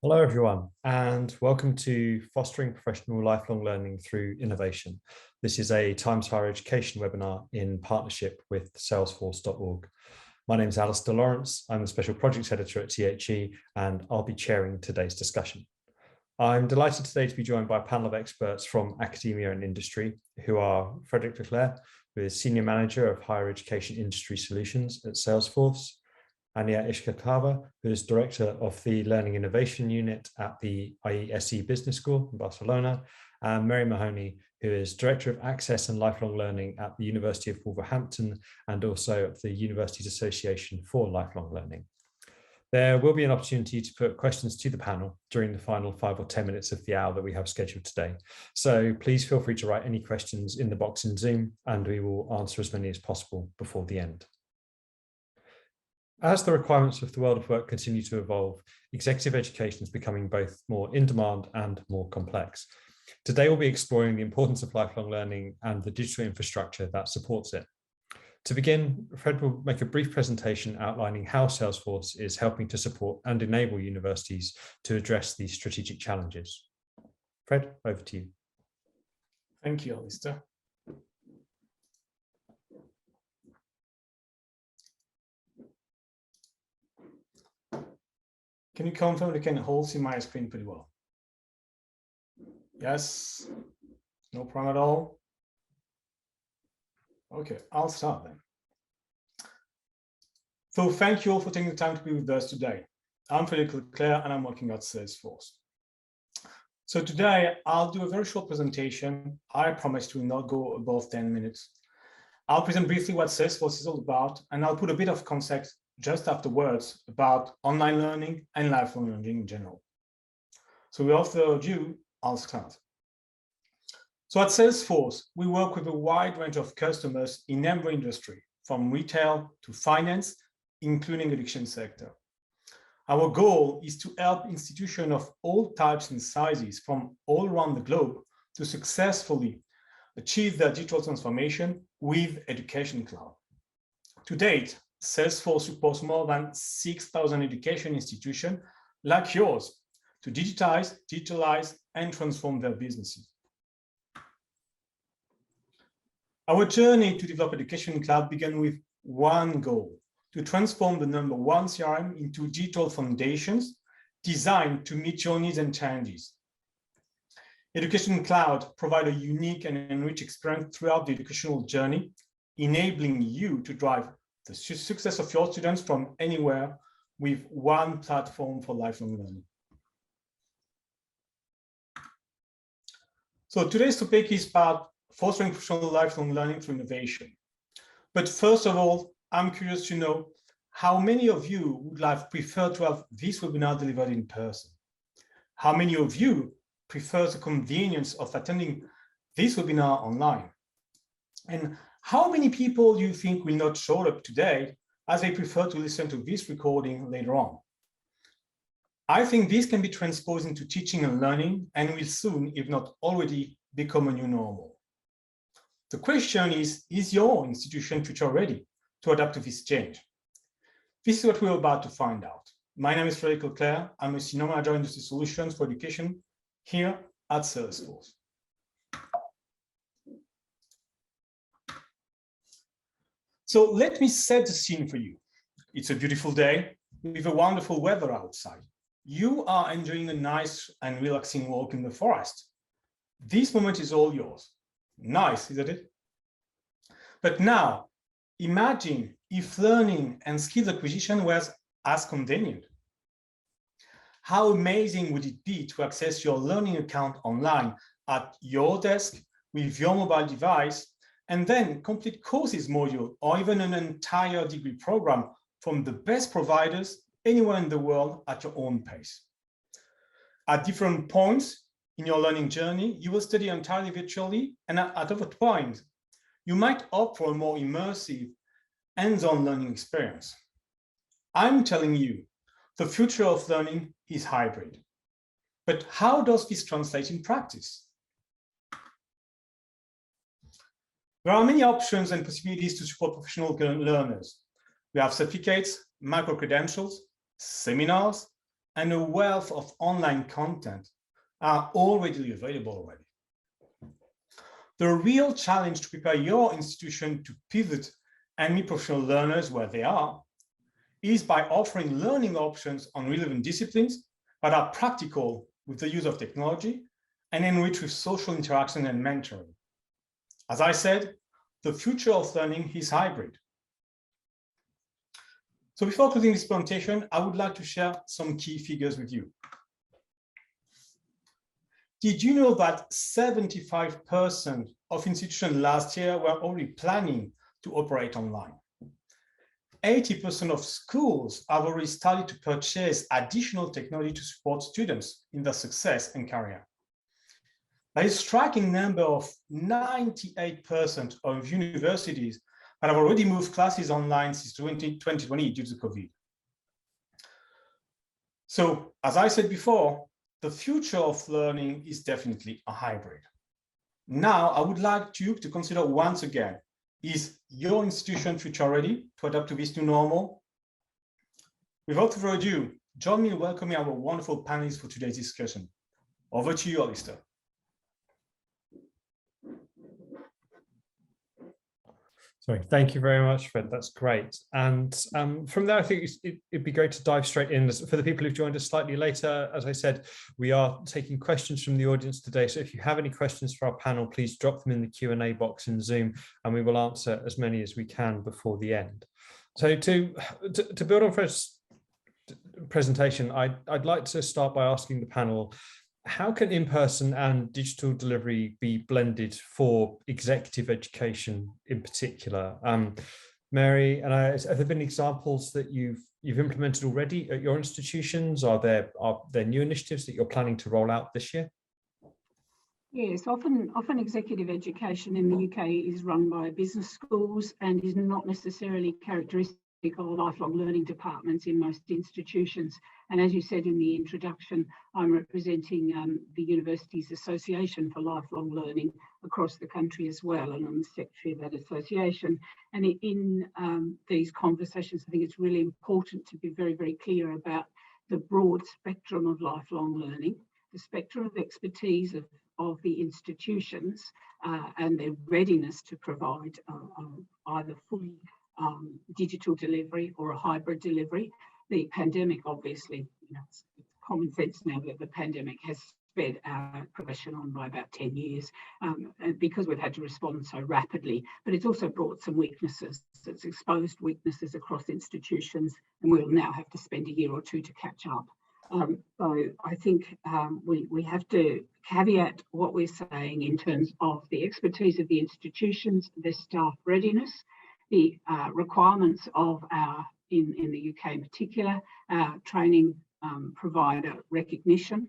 Hello, everyone, and welcome to Fostering Professional Lifelong Learning Through Innovation. This is a Times Higher Education webinar in partnership with Salesforce.org. My name is Alistair Lawrence. I'm the Special Projects Editor at THE, and I'll be chairing today's discussion. I'm delighted today to be joined by a panel of experts from academia and industry, who are Frederic Leclerc, who is Senior Manager of Higher Education Industry Solutions at Salesforce, Ania Ishkakava, who is Director of the Learning Innovation Unit at the IESE Business School in Barcelona, and Mary Mahoney, who is Director of Access and Lifelong Learning at the University of Wolverhampton and also at the Universities Association for Lifelong Learning. There will be an opportunity to put questions to the panel during the final 5 or 10 minutes of the hour that we have scheduled today. So please feel free to write any questions in the box in Zoom, and we will answer as many as possible before the end. As the requirements of the world of work continue to evolve, executive education is becoming both more in demand and more complex. Today, we'll be exploring the importance of lifelong learning and the digital infrastructure that supports it. To begin, Fred will make a brief presentation outlining how Salesforce is helping to support and enable universities to address these strategic challenges. Fred, over to you. Thank you, Alistair. Can you confirm that you can all see my screen pretty well? Yes, no problem at all. Okay, I'll start then. So thank you all for taking the time to be with us today. I'm Frederic Leclerc and I'm working at Salesforce. So today I'll do a very short presentation. I promise to not go above 10 minutes. I'll present briefly what Salesforce is all about, and I'll put a bit of context just afterwards about online learning and lifelong learning in general. So without further ado, I'll start. So at Salesforce, we work with a wide range of customers in every industry, from retail to finance, including the education sector. Our goal is to help institutions of all types and sizes from all around the globe to successfully achieve their digital transformation with Education Cloud. To date, Salesforce supports more than 6,000 education institutions like yours to digitalize, and transform their businesses. Our journey to develop Education Cloud began with one goal: to transform the #1 CRM into digital foundations designed to meet your needs and challenges. Education Cloud provides a unique and enriched experience throughout the educational journey, enabling you to drive the success of your students from anywhere with one platform for lifelong learning. So today's topic is about fostering professional lifelong learning through innovation. But first of all, I'm curious to know how many of you would have preferred to have this webinar delivered in person? How many of you prefer the convenience of attending this webinar online? And how many people do you think will not show up today as they prefer to listen to this recording later on? I think this can be transposed into teaching and learning and will soon, if not already, become a new normal. The question is your institution future ready to adapt to this change? This is what we're about to find out. My name is Frederic Leclerc. I'm a Senior Manager in Industry Solutions for Education here at Salesforce. So let me set the scene for you. It's a beautiful day with a wonderful weather outside. You are enjoying a nice and relaxing walk in the forest. This moment is all yours. Nice, isn't it? But now, imagine if learning and skills acquisition was as convenient. How amazing would it be to access your learning account online at your desk with your mobile device, and then complete courses module or even an entire degree program from the best providers anywhere in the world at your own pace. At different points in your learning journey, you will study entirely virtually, and at other points, you might opt for a more immersive, hands-on learning experience. I'm telling you, the future of learning is hybrid. But how does this translate in practice? There are many options and possibilities to support professional learners. We have certificates, micro-credentials, seminars, and a wealth of online content are all readily available already. The real challenge to prepare your institution to pivot and meet professional learners where they are is by offering learning options on relevant disciplines that are practical with the use of technology and enriched with social interaction and mentoring. As I said, the future of learning is hybrid. So before closing this presentation, I would like to share some key figures with you. Did you know that 75% of institutions last year were already planning to operate online? 80% of schools have already started to purchase additional technology to support students in their success and career. There is a striking number of 98% of universities that have already moved classes online since 2020 due to COVID. So, as I said before, the future of learning is definitely a hybrid. Now, I would like you to consider once again, is your institution future ready to adapt to this new normal? Without further ado, join me in welcoming our wonderful panelists for today's discussion. Over to you, Alistair. Sorry, thank you very much, Fred. That's great. And from there, I think it'd be great to dive straight in. For the people who've joined us slightly later, as I said, we are taking questions from the audience today. So if you have any questions for our panel, please drop them in the Q&A box in Zoom, and we will answer as many as we can before the end. So to build on Fred's presentation, I'd like to start by asking the panel, how can in-person and digital delivery be blended for executive education in particular? Mary, and have there been examples that you've implemented already at your institutions? Are there new initiatives that you're planning to roll out this year? Yes, often executive education in the UK is run by business schools and is not necessarily characteristic of lifelong learning departments in most institutions. And as you said in the introduction, I'm representing the Universities Association for Lifelong Learning across the country as well, and I'm the secretary of that association. And in these conversations, I think it's really important to be very, very clear about the broad spectrum of lifelong learning, the spectrum of expertise of the institutions and their readiness to provide either fully digital delivery or a hybrid delivery. The pandemic, obviously, it's common sense now that the pandemic has sped our progression on by about 10 years because we've had to respond so rapidly, but it's also brought some weaknesses. It's exposed weaknesses across institutions, and we'll now have to spend a year or two to catch up. So I think we have to caveat what we're saying in terms of the expertise of the institutions, their staff readiness, the requirements of in the UK in particular, training provider recognition,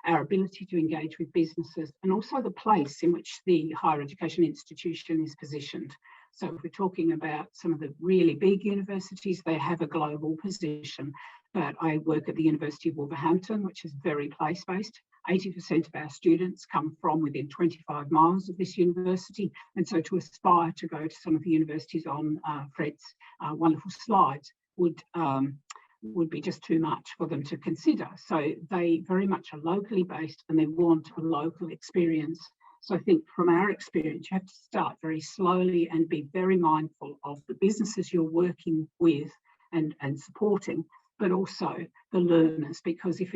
our ability to engage with businesses, and also the place in which the higher education institution is positioned. So if we're talking about some of the really big universities, they have a global position. But I work at the University of Wolverhampton, which is very place-based. 80% of our students come from within 25 miles of this university. And so to aspire to go to some of the universities on Fred's wonderful slides would be just too much for them to consider. So they very much are locally based and they want a local experience. So I think from our experience, you have to start very slowly and be very mindful of the businesses you're working with and supporting, but also the learners, because if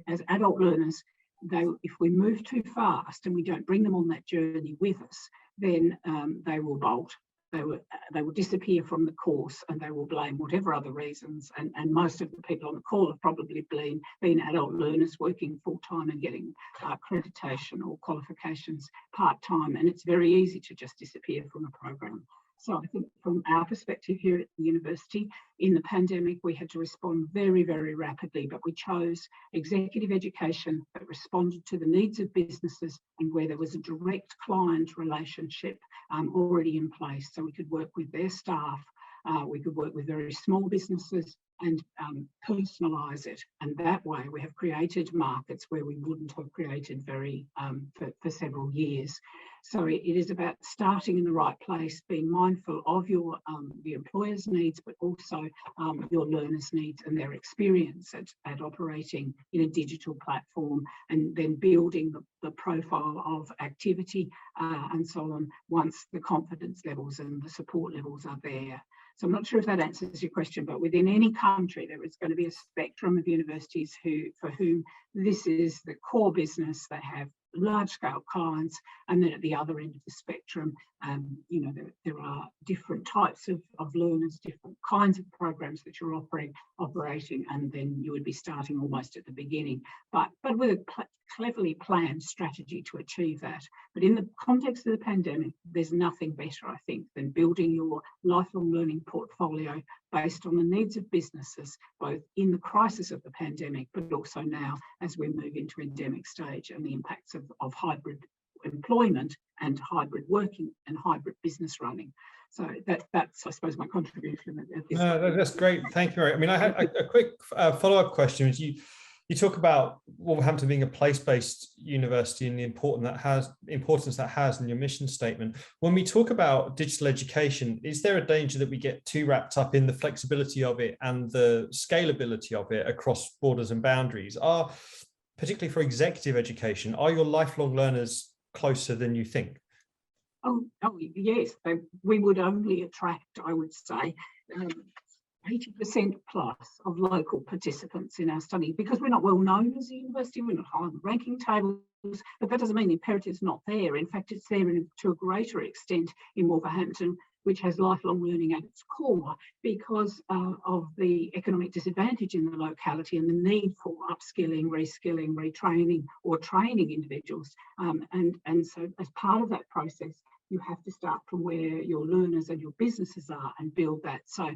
as adult learners, if we move too fast and we don't bring them on that journey with us, then they will bolt. They will disappear from the course and they will blame whatever other reasons. And most of the people on the call have probably been adult learners working full-time and getting accreditation or qualifications part-time. And it's very easy to just disappear from a program. So I think from our perspective here at the university, in the pandemic, we had to respond very, very rapidly, but we chose executive education that responded to the needs of businesses and where there was a direct client relationship already in place, so we could work with their staff We could work with very small businesses and personalise it. And that way we have created markets where we wouldn't have created for several years. So it is about starting in the right place, being mindful of your the employer's needs, but also your learners' needs and their experience at operating in a digital platform, and then building the profile of activity and so on once the confidence levels and the support levels are there. So I'm not sure if that answers your question, but within any country, there is going to be a spectrum of universities for whom this is the core business. They have large-scale clients, and then at the other end of the spectrum, you know, there are different types of learners, different kinds of programs that you're operating, and then you would be starting almost at the beginning, but with a cleverly planned strategy to achieve that. But in the context of the pandemic, there's nothing better, I think, than building your lifelong learning portfolio based on the needs of businesses, both in the crisis of the pandemic, but also now as we move into endemic stage and the impacts of hybrid employment and hybrid working and hybrid business running. So that's, I suppose, my contribution at this point. That's great. Thank you, Mary. I mean, I had a quick follow-up question. You talk about Wolverhampton being a place-based university and the importance that has in your mission statement. When we talk about digital education, is there a danger that we get too wrapped up in the flexibility of it and the scalability of it across borders and boundaries? Particularly for executive education, are your lifelong learners closer than you think? Oh yes, we would only attract, I would say, 80% plus of local participants in our study, because we're not well known as a university, we're not high on the ranking tables, but that doesn't mean the imperative's not there. In fact, it's there to a greater extent in Wolverhampton, which has lifelong learning at its core, because of the economic disadvantage in the locality and the need for upskilling, reskilling, retraining, or training individuals. And so as part of that process, you have to start from where your learners and your businesses are and build that. So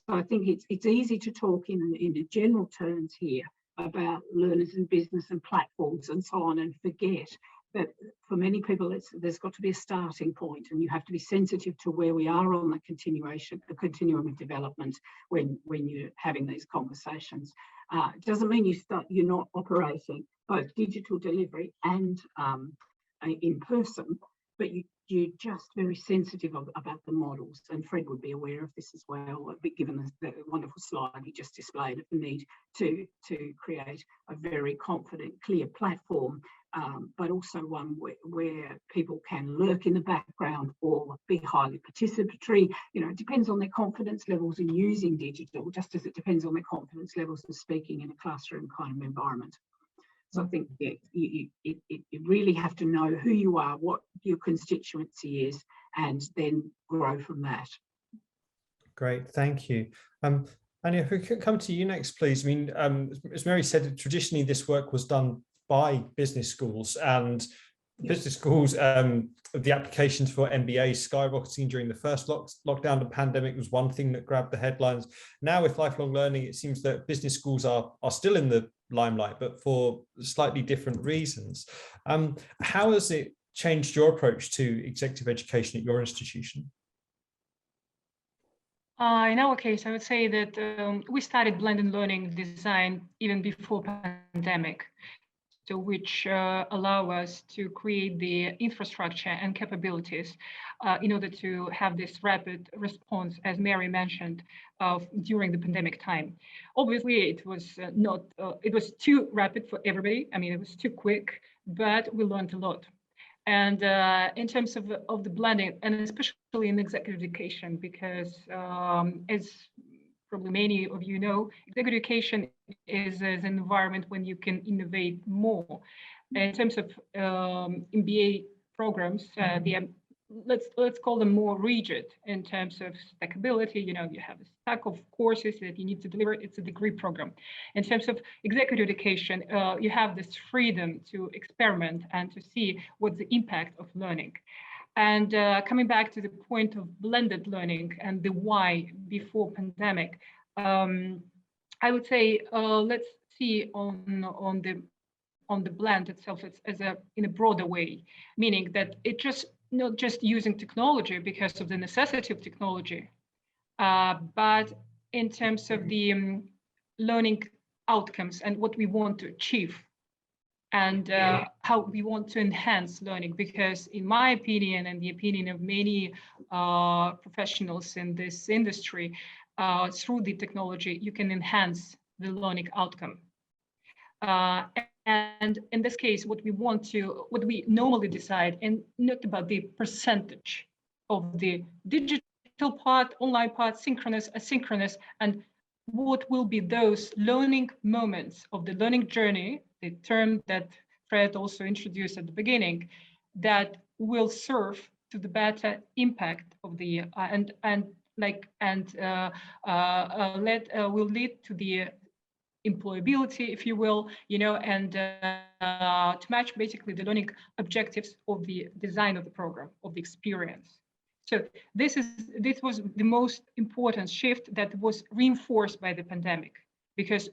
I think it's easy to talk in the general terms here about learners and business and platforms and so on, and forget that for many people there's got to be a starting point, and you have to be sensitive to where we are on the continuum of development when you're having these conversations. It doesn't mean you're not operating both digital delivery and in person, but you're just very sensitive about the models, and Fred would be aware of this as well, given the wonderful slide he just displayed of the need to create a very confident, clear platform, but also one where people can lurk in the background or be highly participatory. You know, it depends on their confidence levels in using digital, just as it depends on their confidence levels of speaking in a classroom kind of environment. So I think you really have to know who you are, what your constituency is, and then grow from that. Great, thank you. Anya, if we could come to you next, please. I mean, as Mary said, traditionally this work was done by business schools, and business schools, the applications for MBAs skyrocketing during the first lockdown and pandemic was one thing that grabbed the headlines. Now with lifelong learning, it seems that business schools are still in the limelight, but for slightly different reasons. How has it changed your approach to executive education at your institution? In our case, I would say that we started blended learning design even before pandemic, so which allow us to create the infrastructure and capabilities in order to have this rapid response, as Mary mentioned, during the pandemic time. Obviously, it was it was too rapid for everybody. I mean, it was too quick, but we learned a lot. And in terms of the blending, and especially in executive education, because as probably many of you know, executive education is an environment when you can innovate more. In terms of MBA programs, let's call them more rigid in terms of stackability. You know, you have a stack of courses that you need to deliver. It's a degree program. In terms of executive education, you have this freedom to experiment and to see what's the impact of learning. And coming back to the point of blended learning and the why before pandemic, I would say let's see on the blend itself as in a broader way, meaning that it just not just using technology because of the necessity of technology, but in terms of the learning outcomes and what we want to achieve and how we want to enhance learning, because in my opinion and the opinion of many professionals in this industry, through the technology, you can enhance the learning outcome. And in this case, what we normally decide, and not about the percentage of the digital part, online part, synchronous, asynchronous, and what will be those learning moments of the learning journey, the term that Fred also introduced at the beginning, that will serve to the better impact of the will lead to the employability, if you will, and to match basically the learning objectives of the design of the program, of the experience. So this was the most important shift that was reinforced by the pandemic, because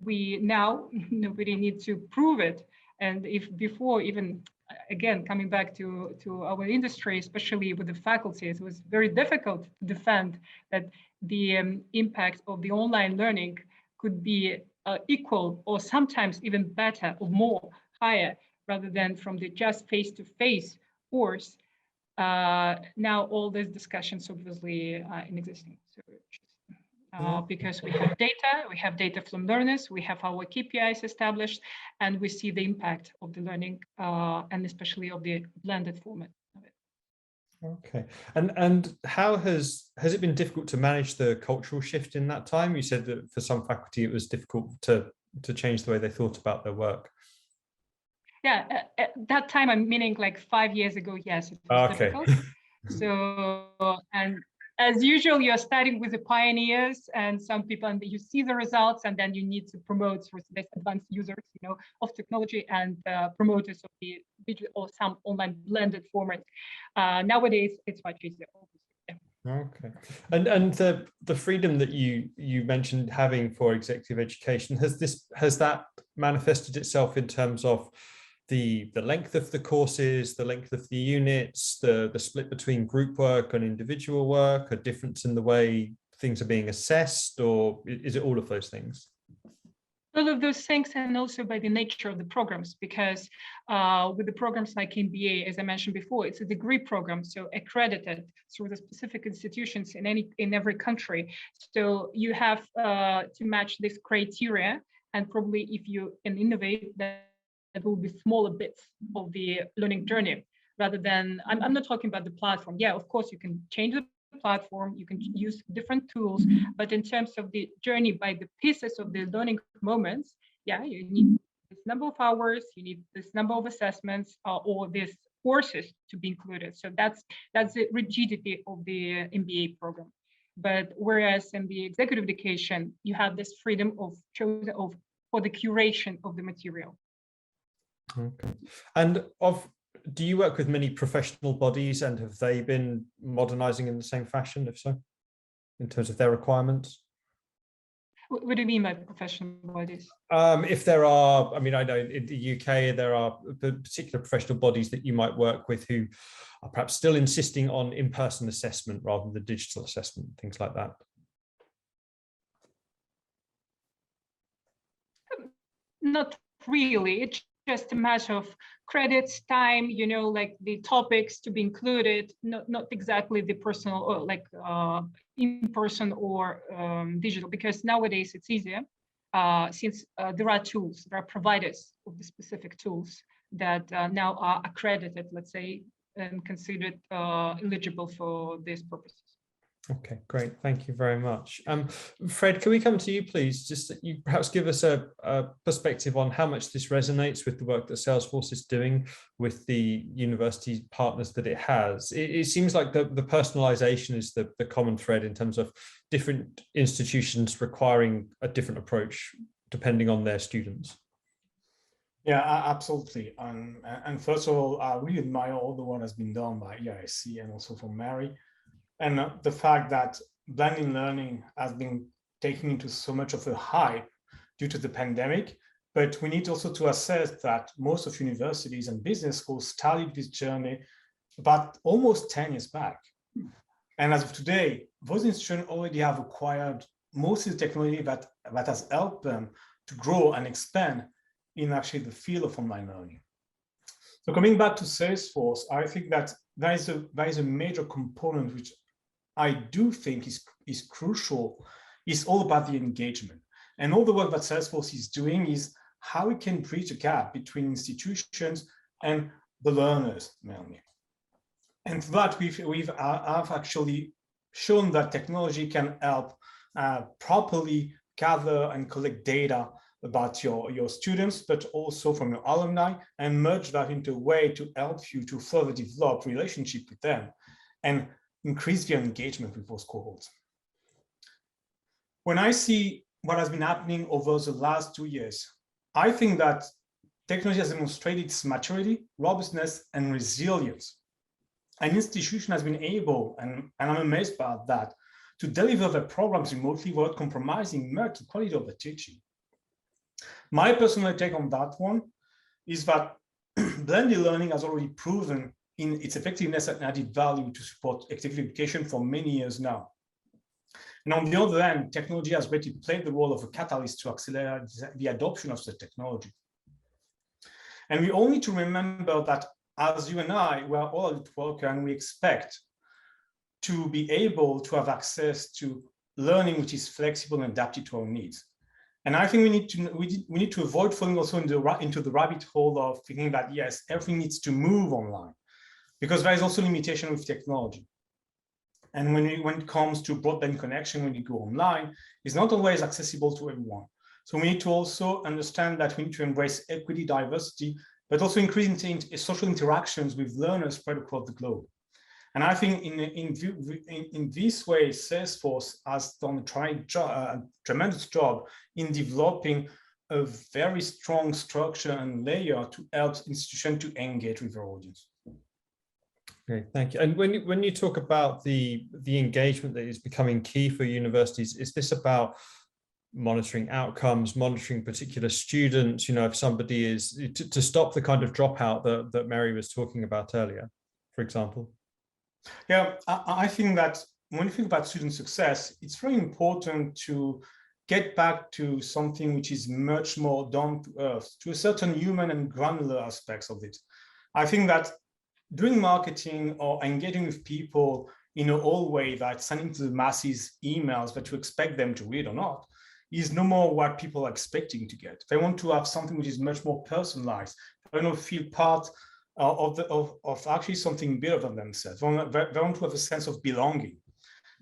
we now nobody needs to prove it. And if before, even again, coming back to our industry, especially with the faculty, it was very difficult to defend that the impact of the online learning could be equal or sometimes even better or more higher rather than from the just face-to-face course. Now all these discussions obviously in existing. So because we have data from learners, we have our KPIs established, and we see the impact of the learning and especially of the blended format of it. Okay, and how has it been difficult to manage the cultural shift in that time? You said that for some faculty it was difficult to change the way they thought about their work. Yeah, at that time, I'm meaning like 5 years ago. Yes, it was difficult. So, and as usual, you're starting with the pioneers and some people, and you see the results, and then you need to promote through the advanced users, of technology and promoters of the digital or some online blended format. Nowadays, it's much easier. Okay, and the freedom that you mentioned having for executive education, has that manifested itself in terms of the length of the courses, the length of the units, the split between group work and individual work, a difference in the way things are being assessed, or is it all of those things? All of those things, and also by the nature of the programs, because with the programs like MBA, as I mentioned before, it's a degree program, so accredited through the specific institutions in every country. So you have to match this criteria, and probably if you can innovate, that will be smaller bits of the learning journey, rather than, I'm not talking about the platform. Yeah, of course, you can change the platform, you can use different tools, but in terms of the journey by the pieces of the learning moments, yeah, you need this number of hours, you need this number of assessments or these courses to be included. So that's the rigidity of the MBA program. But whereas in the executive education, you have this freedom for the curation of the material. Okay. And do you work with many professional bodies, and have they been modernizing in the same fashion, if so, in terms of their requirements? What do you mean by professional bodies? If there are, I mean, I know in the UK there are particular professional bodies that you might work with who are perhaps still insisting on in-person assessment rather than digital assessment, things like that. Not really. It's just a matter of credits, time, like the topics to be included, not exactly the personal or like in-person or digital, because nowadays it's easier since there are tools, there are providers of the specific tools that now are accredited, let's say, and considered eligible for these purposes. Okay, great. Thank you very much. Fred, can we come to you, please? Just that you perhaps give us a perspective on how much this resonates with the work that Salesforce is doing with the university partners that it has. It seems like the personalization is the common thread in terms of different institutions requiring a different approach depending on their students. Yeah, absolutely. And first of all, I really admire all the work that's been done by EIC and also from Mary. And the fact that blended learning has been taken into so much of a hype due to the pandemic, but we need also to assess that most of universities and business schools started this journey about almost 10 years back. And as of today, those institutions already have acquired most of the technology that has helped them to grow and expand in actually the field of online learning. So coming back to Salesforce, I think that that is a major component which I do think is crucial. Is all about the engagement. And all the work that Salesforce is doing is how we can bridge a gap between institutions and the learners mainly. And for that, I've actually shown that technology can help properly gather and collect data about your students, but also from your alumni, and merge that into a way to help you to further develop relationship with them and increase their engagement with those cohorts. When I see what has been happening over the last 2 years, I think that technology has demonstrated its maturity, robustness, and resilience. An institution has been able, and I'm amazed by that, to deliver their programs remotely without compromising much the quality of the teaching. My personal take on that one is that blended learning has already proven in its effectiveness and added value to support executive education for many years now. And on the other hand, technology has greatly played the role of a catalyst to accelerate the adoption of the technology. And we all need to remember that as you and I, we are all at work and we expect to be able to have access to learning which is flexible and adapted to our needs. And I think we need to avoid falling also into the rabbit hole of thinking that, yes, everything needs to move online, because there is also limitation with technology. And when it comes to broadband connection, when you go online, it's not always accessible to everyone. So we need to also understand that we need to embrace equity, diversity, but also increasing social interactions with learners spread across the globe. And I think in this way, Salesforce has done a tremendous job in developing a very strong structure and layer to help institutions to engage with their audience. Okay, thank you. And when you talk about the engagement that is becoming key for universities, is this about monitoring outcomes, monitoring particular students? You know, if somebody is to stop the kind of dropout that Mary was talking about earlier, for example. Yeah, I think that when you think about student success, it's very important to get back to something which is much more down to earth, to a certain human and granular aspects of it. I think that doing marketing or engaging with people in an old way, that sending to the masses emails that you expect them to read or not, is no more what people are expecting to get. They want to have something which is much more personalized. They want to feel part of actually something bigger than themselves. They want to have a sense of belonging.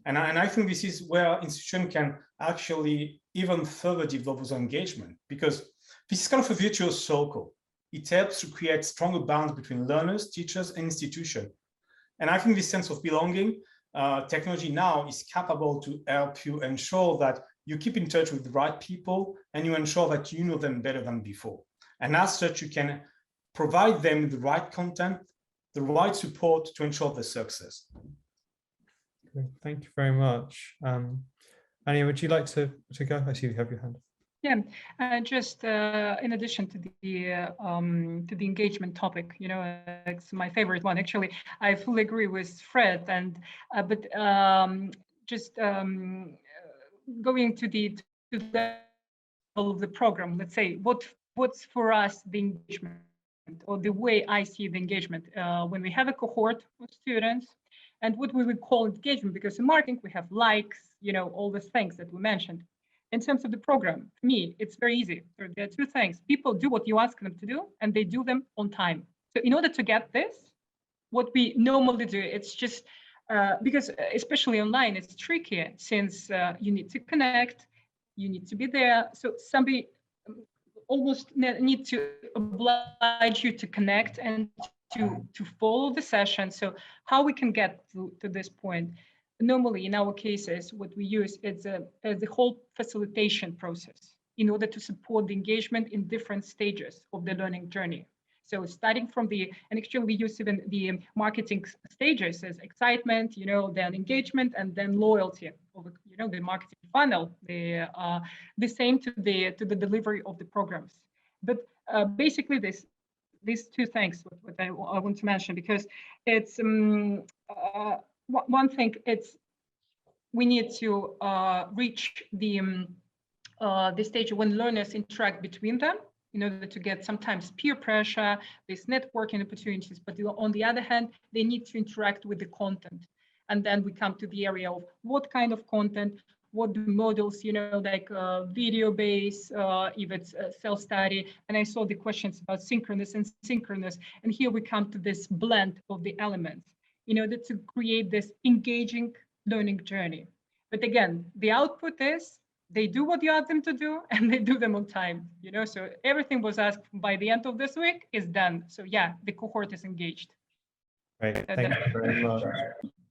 And I think this is where institutions can actually even further develop this engagement, because this is kind of a virtuous circle. It helps to create stronger bonds between learners, teachers, and institutions. And I think this sense of belonging, technology now is capable to help you ensure that you keep in touch with the right people and you ensure that you know them better than before. And as such, you can provide them with the right content, the right support to ensure their success. Thank you very much. Anya, would you like to go? I see you have your hand. Yeah, just in addition to the engagement topic, you know, it's my favorite one. Actually, I fully agree with Fred, and but just going to the level of the program. Let's say what's for us the engagement, or the way I see the engagement when we have a cohort of students, and what we would call engagement, because in marketing we have likes, you know, all the things that we mentioned. In terms of the program, for me, it's very easy. There are two things. People do what you ask them to do, and they do them on time. So in order to get this, what we normally do, it's just because especially online, it's tricky, since you need to connect, you need to be there. So somebody almost need to oblige you to connect and to follow the session. So how we can get to this point? Normally, in our cases, what we use is the whole facilitation process in order to support the engagement in different stages of the learning journey. So starting from and actually we use even the marketing stages as excitement, you know, then engagement, and then loyalty, you know, the marketing funnel, the same to the delivery of the programs. But basically these two things, what I want to mention, because it's one thing, we need to reach the stage when learners interact between them in order to get sometimes peer pressure, these networking opportunities, but on the other hand, they need to interact with the content. And then we come to the area of what kind of content, what the models, like video-based, if it's self-study. And I saw the questions about synchronous and asynchronous. And here we come to this blend of the elements in order to create this engaging learning journey. But again, the output is they do what you ask them to do and they do them on time, so everything was asked by the end of this week is done. So yeah, the cohort is engaged. Great, thank you very much.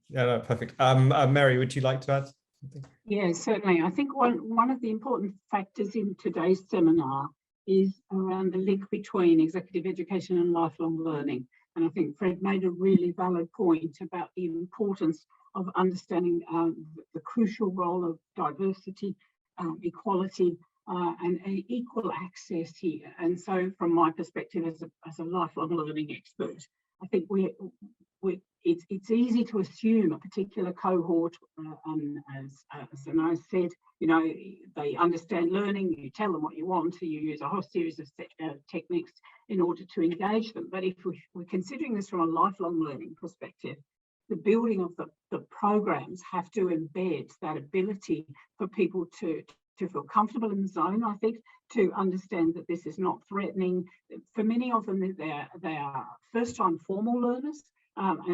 Yeah, no, perfect. Mary, would you like to add something? Yeah, certainly. I think one of the important factors in today's seminar is around the link between executive education and lifelong learning. And I think Fred made a really valid point about the importance of understanding the crucial role of diversity, equality, and equal access here. And so from my perspective as a lifelong learning expert, I think it's easy to assume a particular cohort, as Anna said, they understand learning, you tell them what you want, so you use a whole series of techniques in order to engage them. But if we're considering this from a lifelong learning perspective, the building of the programs have to embed that ability for people to feel comfortable in the zone, I think, to understand that this is not threatening. For many of them, they are first-time formal learners,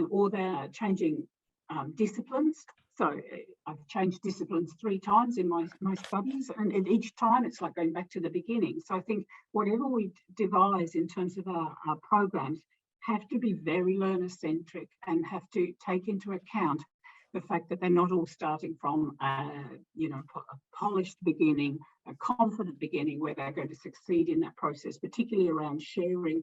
or they're changing disciplines. So I've changed disciplines 3 times in my studies, and each time it's like going back to the beginning. So I think whatever we devise in terms of our programs have to be very learner-centric and have to take into account the fact that they're not all starting from a polished beginning, a confident beginning where they're going to succeed in that process, particularly around sharing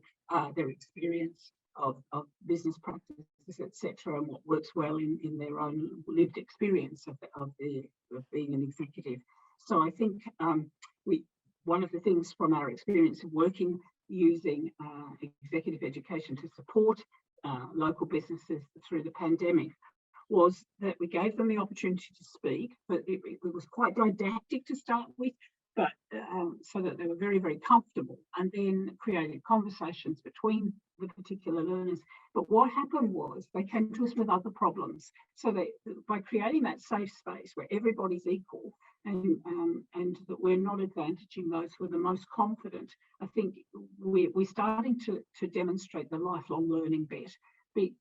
their experience of business practices, etc., and what works well in their own lived experience of being an executive. So I think one of the things from our experience of working using executive education to support local businesses through the pandemic was that we gave them the opportunity to speak, but it was quite didactic to start with, but so that they were very, very comfortable, and then created conversations between the particular learners. But what happened was they came to us with other problems. So by creating that safe space where everybody's equal and that we're not advantaging those who are the most confident, I think we're starting to demonstrate the lifelong learning bit.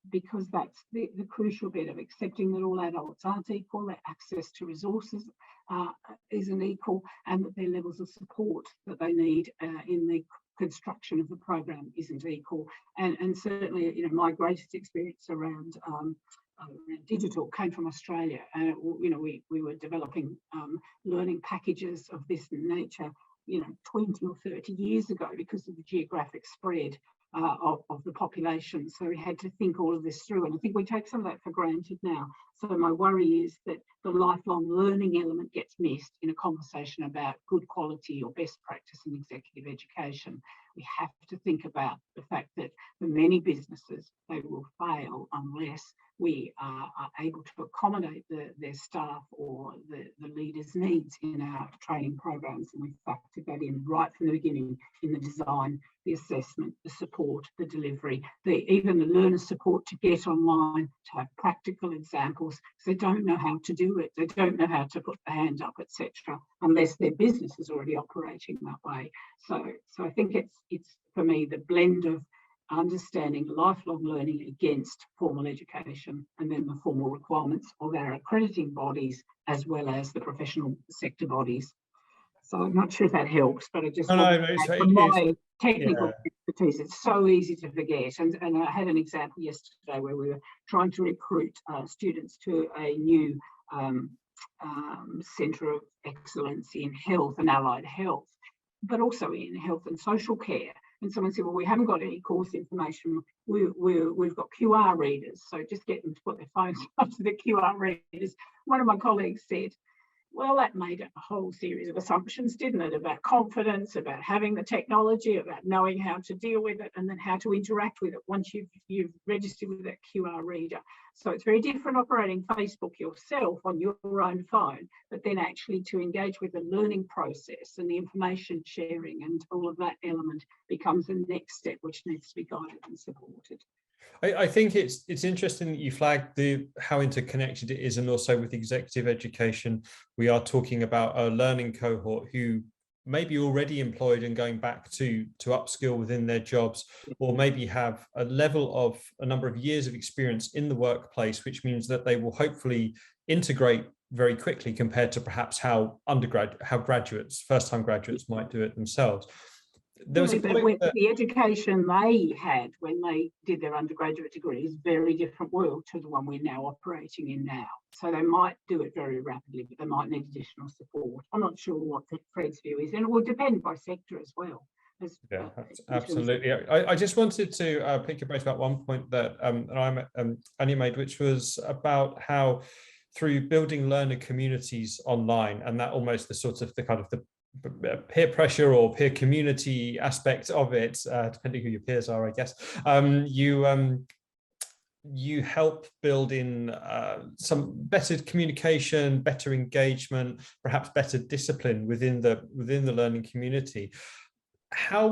Because that's the crucial bit of accepting that all adults aren't equal, their access to resources isn't equal, and that their levels of support that they need in the construction of the program isn't equal. And certainly, my greatest experience around digital came from Australia. We were developing learning packages of this nature, 20 or 30 years ago because of the geographic spread of the population. So we had to think all of this through, and I think we take some of that for granted now. So my worry is that the lifelong learning element gets missed in a conversation about good quality or best practice in executive education. We have to think about the fact that for many businesses, they will fail unless we are able to accommodate their staff or the leaders' needs in our training programs. And we factored that in right from the beginning in the design, the assessment, the support, the delivery, even the learner support to get online, to have practical examples. So they don't know how to do it. They don't know how to put the hand up, etc., unless their business is already operating that way. So I think it's for me the blend of understanding lifelong learning against formal education, and then the formal requirements of our accrediting bodies as well as the professional sector bodies. So I'm not sure if that helps, but I just from my technical expertise, it's so easy to forget. And I had an example yesterday where we were trying to recruit students to a new centre of excellence in health and allied health, but also in health and social care. And someone said, well, we haven't got any course information. We've got QR readers, so just get them to put their phones up to the QR readers. One of my colleagues said, Well, that made a whole series of assumptions, didn't it? About confidence, about having the technology, about knowing how to deal with it, and then how to interact with it once you've registered with that QR reader. So it's very different operating Facebook yourself on your own phone, but then actually to engage with the learning process and the information sharing and all of that element becomes the next step, which needs to be guided and supported. I think it's interesting that you flagged how interconnected it is, and also with executive education, we are talking about a learning cohort who may be already employed and going back to upskill within their jobs, or maybe have a number of years of experience in the workplace, which means that they will hopefully integrate very quickly compared to perhaps how graduates, first-time graduates might do it themselves. There was the education they had when they did their undergraduate degree is very different world to the one we're now operating in now. So they might do it very rapidly, but they might need additional support. I'm not sure what Fred's view is, and it will depend by sector as well. Yeah, absolutely. I just wanted to pick your brain about one point that Anya made, which was about how through building learner communities online, and that almost the peer pressure or peer community aspect of it, depending who your peers are, I guess, you help build in some better communication, better engagement, perhaps better discipline within the learning community. How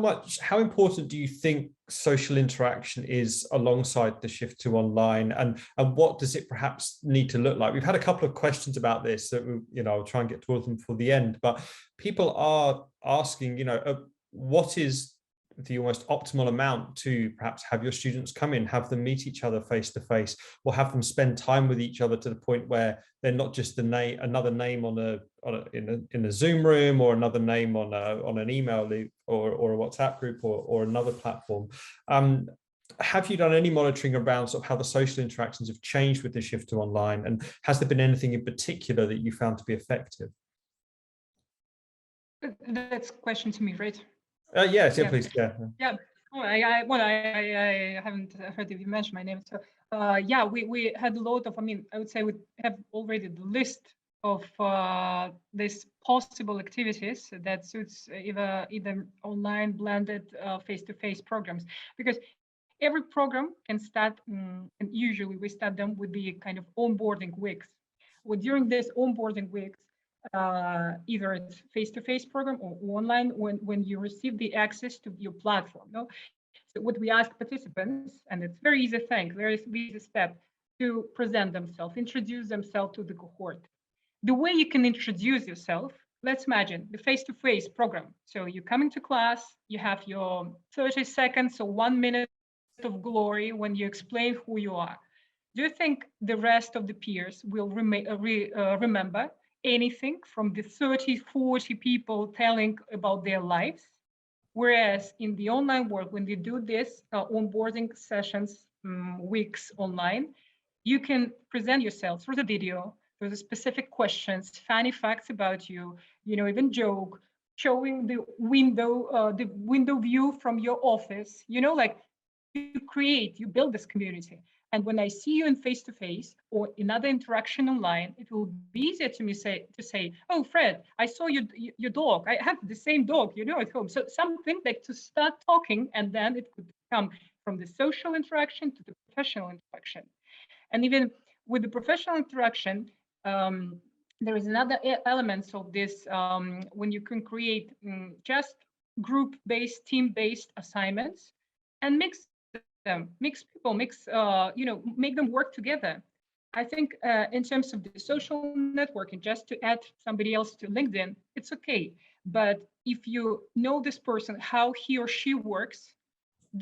important do you think social interaction is alongside the shift to online, and what does it perhaps need to look like? We've had a couple of questions about this that I'll try and get to all of them for the end, but people are asking, what is the almost optimal amount to perhaps have your students come in, have them meet each other face to face, or have them spend time with each other to the point where they're not just another name in a Zoom room, or another name on an email or a WhatsApp group or another platform. Have you done any monitoring around sort of how the social interactions have changed with the shift to online, and has there been anything in particular that you found to be effective? That's a question to me, right? Yes, yeah, please. Yeah. Oh, I haven't heard if you mention my name. So yeah, we had a lot of, I would say we have already the list of these possible activities that suits either online, blended, face-to-face programs, because every program can start, and usually we start them with the kind of onboarding weeks. Well, during this onboarding weeks, either it's face-to-face program or online, when you receive the access to your platform. No? So what we ask participants, and it's very easy thing, very easy step, to present themselves, introduce themselves to the cohort. The way you can introduce yourself, let's imagine the face-to-face program. So you're coming to class, you have your 30 seconds or 1 minute of glory when you explain who you are. Do you think the rest of the peers will remember anything from the 30, 40 people telling about their lives? Whereas in the online world, when you do this onboarding sessions, weeks online, you can present yourself through the video, through the specific questions, funny facts about you, even joke, showing the window view from your office, like you build this community. And when I see you in face-to-face or another interaction online, it will be easier to me to say, oh, Fred, I saw your dog. I have the same dog, at home. So something like to start talking, and then it could come from the social interaction to the professional interaction. And even with the professional interaction, there is another element of this when you can create just group-based, team-based assignments and make them work together. I think in terms of the social networking, just to add somebody else to LinkedIn, it's okay. But if you know this person, how he or she works,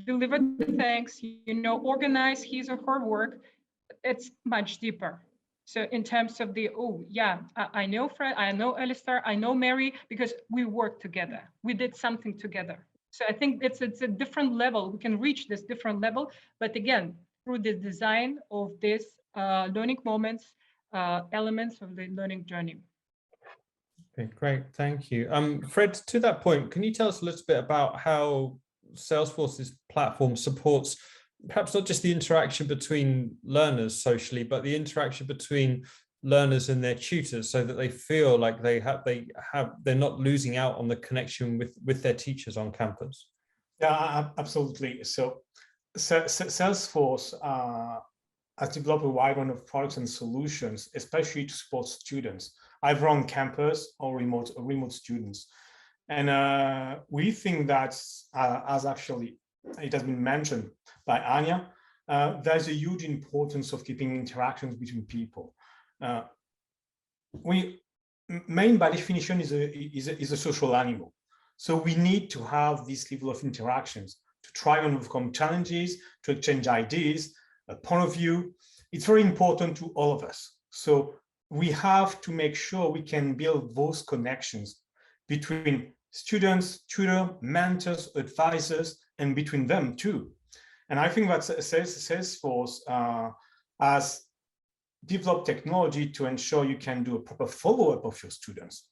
deliver the thanks, organize his or her work, it's much deeper. So in terms of I know Fred, I know Alistair, I know Mary, because we work together. We did something together. So I think it's a different level. We can reach this different level, but again, through the design of this learning moments, elements of the learning journey. Okay, great, thank you. Fred, to that point, can you tell us a little bit about how Salesforce's platform supports perhaps not just the interaction between learners socially, but the interaction between learners and their tutors so that they feel like they're not losing out on the connection with their teachers on campus? Yeah, absolutely. So Salesforce has developed a wide range of products and solutions, especially to support students, either on campus or remote students. And we think that, as actually it has been mentioned by Anya, there's a huge importance of keeping interactions between people. Man by definition is a social animal. So we need to have this level of interactions to try and overcome challenges, to exchange ideas, a point of view. It's very important to all of us. So we have to make sure we can build those connections between students, tutor, mentors, advisors, and between them too. And I think that Salesforce has developed technology to ensure you can do a proper follow-up of your students.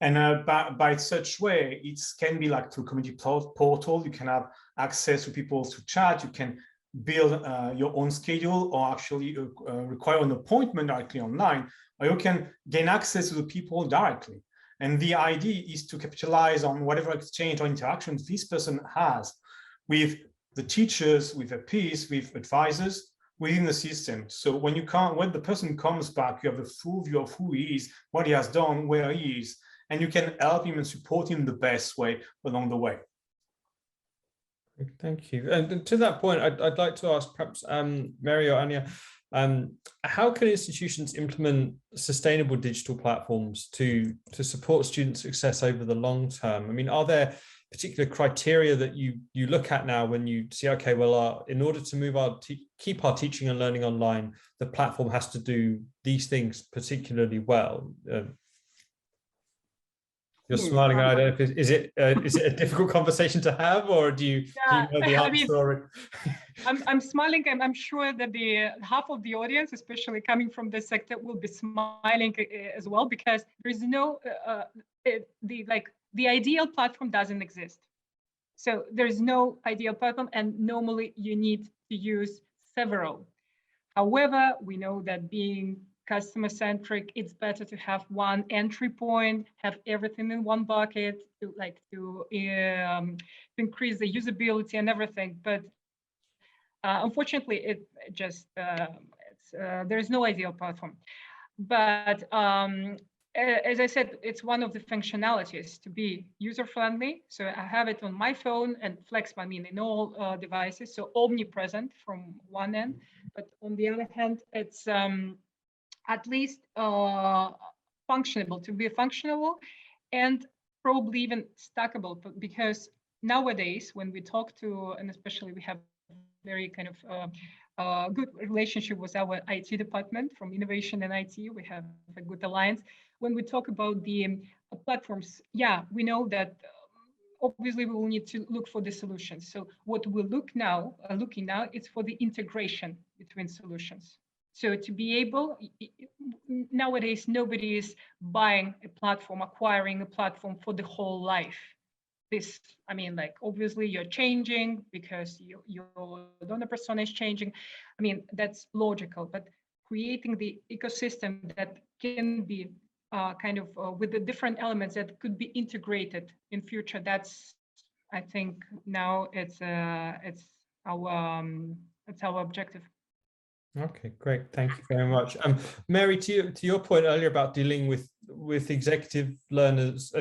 And by such way, it can be like through community portal, you can have access to people to chat, you can build your own schedule, or actually require an appointment directly online, or you can gain access to the people directly. And the idea is to capitalize on whatever exchange or interactions this person has with the teachers, with their peers, with advisors within the system. So when the person comes back, you have a full view of who he is, what he has done, where he is, and you can help him and support him the best way along the way. Thank you. And to that point, I'd like to ask perhaps Mary or Anya, how can institutions implement sustainable digital platforms to support student success over the long term? I mean, are there particular criteria that you look at now when you see, okay, well, in order to keep our teaching and learning online, the platform has to do these things particularly well? You're smiling. I don't know if is it a difficult conversation to have, or do you know the answer already? I'm smiling, and I'm sure that the half of the audience, especially coming from this sector, will be smiling as well, because there is no the ideal platform doesn't exist. So there is no ideal platform, and normally you need to use several. However, we know that being customer-centric, it's better to have one entry point, have everything in one bucket to increase the usability and everything. But unfortunately, there is no ideal platform. But as I said, it's one of the functionalities to be user-friendly. So I have it on my phone and flexible, I mean, in all devices, so omnipresent from one end. But on the other hand, it's at least functional, to be functional, and probably even stackable, because nowadays when we talk to, and especially we have very kind of good relationship with our IT department from innovation and IT, we have a good alliance. When we talk about the platforms, yeah, we know that obviously we will need to look for the solutions. So what we looking now, it's for the integration between solutions. So to be able, nowadays, nobody is buying a platform, acquiring a platform for the whole life. This, I mean, like, obviously you're changing because your donor persona is changing. I mean, that's logical, but creating the ecosystem that can be with the different elements that could be integrated in future, that's, I think now it's our objective. Okay, great. Thank you very much. Mary, to your point earlier about dealing with executive learners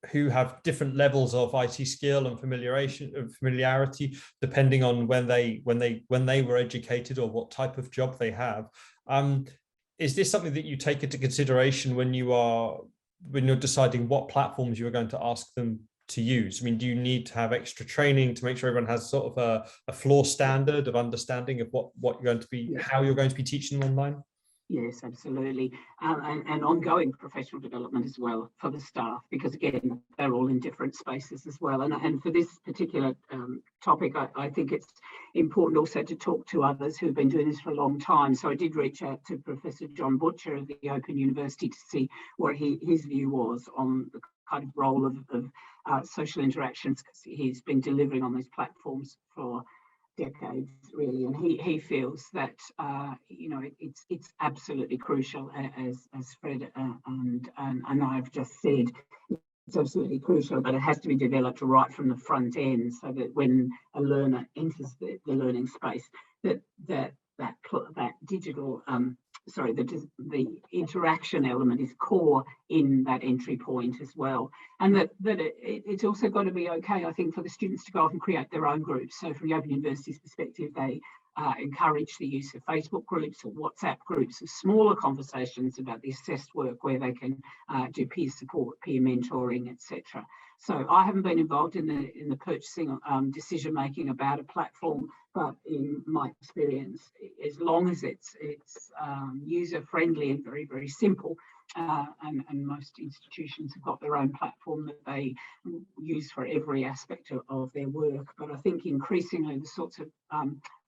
who have different levels of IT skill and familiarity, depending on when they were educated or what type of job they have. Is this something that you take into consideration when you're deciding what platforms you are going to ask them to use? I mean, do you need to have extra training to make sure everyone has sort of a floor standard of understanding of what you're going to be, how you're going to be teaching them online? Yes, absolutely. And ongoing professional development as well for the staff, because again, they're all in different spaces as well. And for this particular topic, I think it's important also to talk to others who've been doing this for a long time. So I did reach out to Professor John Butcher of the Open University to see what his view was on the kind of role of social interactions, because he's been delivering on these platforms for decades, really, and he feels that it's absolutely crucial, as Fred and I've just said. It's absolutely crucial, but it has to be developed right from the front end, so that when a learner enters the learning space, that digital the interaction element is core in that entry point as well, and that it's also got to be okay, I think, for the students to go off and create their own groups. So from the Open University's perspective, they encourage the use of Facebook groups or WhatsApp groups of smaller conversations about the assessed work, where they can do peer support, peer mentoring, etc. So I haven't been involved in the purchasing decision making about a platform, but in my experience, as long as it's user friendly and very, very simple, and most institutions have got their own platform that they use for every aspect of their work. But I think increasingly the sorts of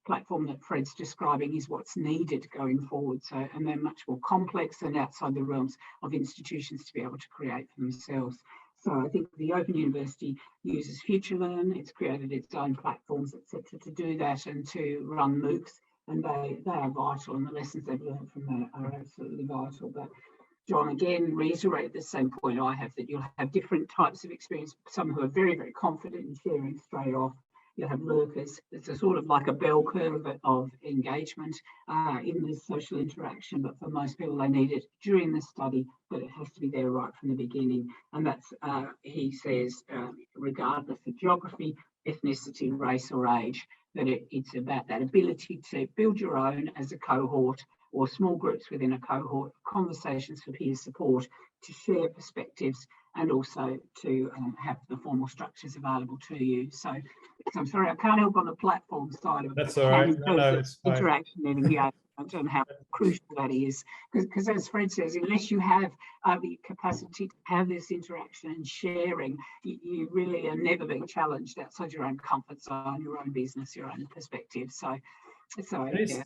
platform that Fred's describing is what's needed going forward. So, and they're much more complex and outside the realms of institutions to be able to create for themselves. So I think the Open University uses FutureLearn. It's created its own platforms, etc., to do that and to run MOOCs, and they are vital, and the lessons they've learned from that are absolutely vital. But John, again, reiterated the same point I have, that you'll have different types of experience, some who are very, very confident in sharing straight off. You'll have lurkers. It's a sort of like a bell curve of engagement in this social interaction, but for most people, they need it during the study, but it has to be there right from the beginning. And that's, he says, regardless of geography, ethnicity, race or age, that it's about that ability to build your own as a cohort or small groups within a cohort, conversations for peer support, to share perspectives, and also to have the formal structures available to you. So I'm sorry, I can't help on the platform side of it. That's all right. No, it's fine. Interaction and engagement, and how crucial that is. Because as Fred says, unless you have the capacity to have this interaction and sharing, you really are never being challenged outside your own comfort zone, your own business, your own perspective. So yeah.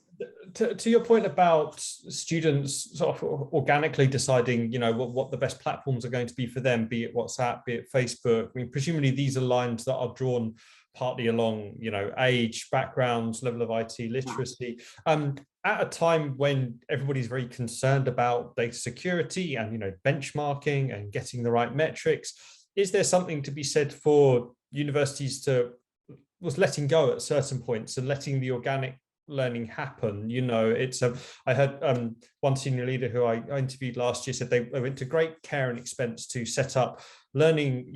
To your point about students sort of organically deciding, what the best platforms are going to be for them, be it WhatsApp, be it Facebook. I mean, presumably these are lines that are drawn partly along, age, backgrounds, level of IT literacy. At a time when everybody's very concerned about data security and, benchmarking and getting the right metrics, is there something to be said for universities was letting go at certain points and letting the organic learning happen? I heard one senior leader who I interviewed last year said they went to great care and expense to set up learning,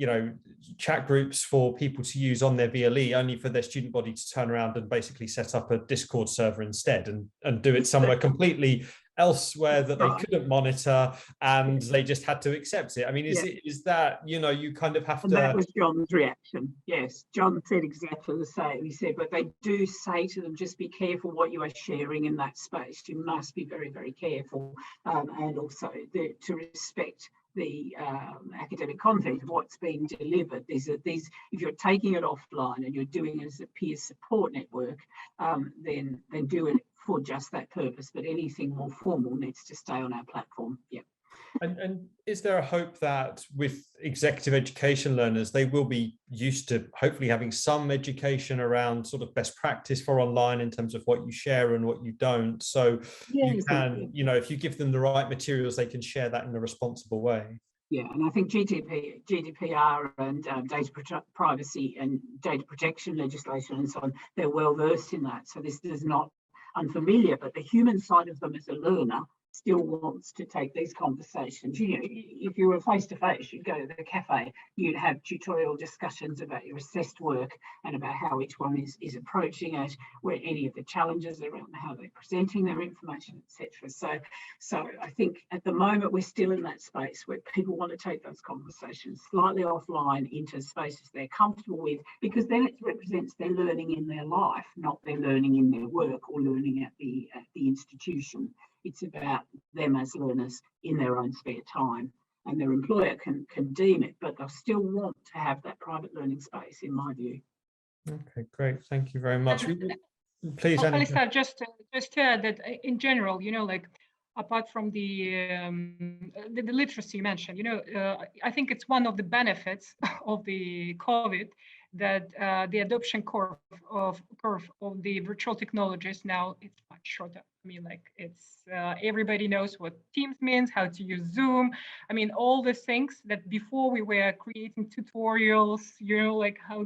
chat groups for people to use on their VLE, only for their student body to turn around and basically set up a Discord server instead and do it somewhere completely elsewhere that they couldn't monitor, and they just had to accept it. I mean, is that, you kind of have to... And that was John's reaction. Yes, John said exactly the same. He said, but they do say to them, just be careful what you are sharing in that space. You must be very, very careful, and also to respect the academic content of what's being delivered. These, if you're taking it offline and you're doing it as a peer support network, then do it for just that purpose. But anything more formal needs to stay on our platform. Yeah. And is there a hope that with executive education learners, they will be used to hopefully having some education around sort of best practice for online in terms of what you share and what you don't? So you can, if you give them the right materials, they can share that in a responsible way. Yeah, and I think GDPR and data privacy and data protection legislation and so on, they're well versed in that. So this is not unfamiliar, but the human side of them as a learner still wants to take these conversations. If you were face-to-face, you'd go to the cafe, you'd have tutorial discussions about your assessed work and about how each one is approaching it, where any of the challenges around how they're presenting their information, etc. So I think at the moment we're still in that space where people want to take those conversations slightly offline into spaces they're comfortable with, because then it represents their learning in their life, not their learning in their work or learning at the institution. It's about them as learners in their own spare time, and their employer can deem it, but they'll still want to have that private learning space, in my view. Okay, great. Thank you very much. Please, Alistair, just to add that in general, like apart from the literacy you mentioned, I think it's one of the benefits of the COVID that the adoption curve of the virtual technologies now it's much shorter. I mean, like it's everybody knows what Teams means, how to use Zoom. I mean, all the things that before we were creating tutorials, you know, like how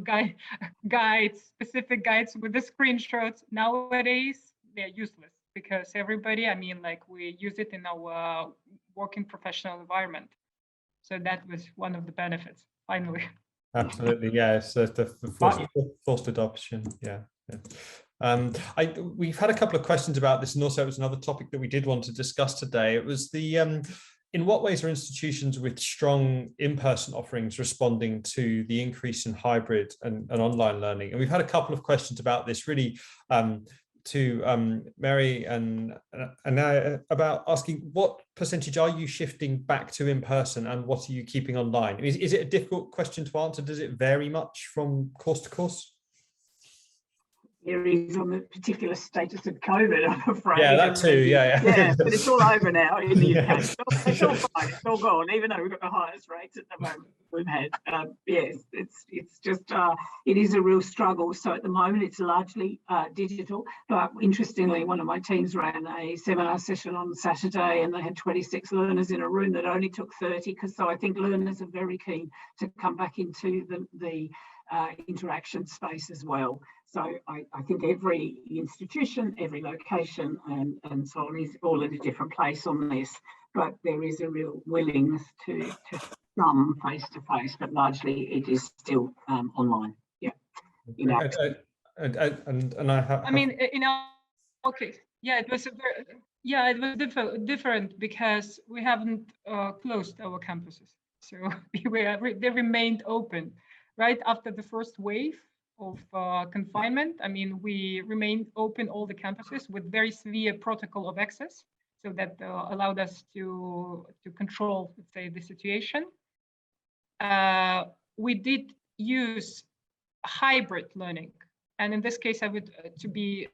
guides, specific guides with the screenshots. Nowadays, they're useless because everybody, I mean, like we use it in our working professional environment. So that was one of the benefits, finally. Absolutely, yeah. So the forced adoption, yeah. We've had a couple of questions about this, and also it was another topic that we did want to discuss today. It was the in what ways are institutions with strong in-person offerings responding to the increase in hybrid and online learning? And we've had a couple of questions about this, really, to Mary and now about asking what percentage are you shifting back to in person and what are you keeping online? Is it a difficult question to answer? Does it vary much from course to course? Varies on the particular status of COVID, I'm afraid. Yeah, that too. Yeah. Yeah, but it's all over now in the UK. Yeah. It's all fine. It's all gone. Even though we've got the highest rates at the moment we've had. Yes, it's just it is a real struggle. So at the moment it's largely digital. But interestingly, one of my teams ran a seminar session on Saturday, and they had 26 learners in a room that only took 30. Because so I think learners are very keen to come back into the interaction space as well. So I think every institution, every location and so on is all at a different place on this, but there is a real willingness to some face-to-face, but largely it is still online. Yeah. And I mean, in our case, yeah, it was different because we haven't closed our campuses. So they remained open right after the first wave of confinement. I mean, we remained open all the campuses with very severe protocol of access, so that allowed us to control, let's say, the situation. We did use hybrid learning, and in this case, I would to be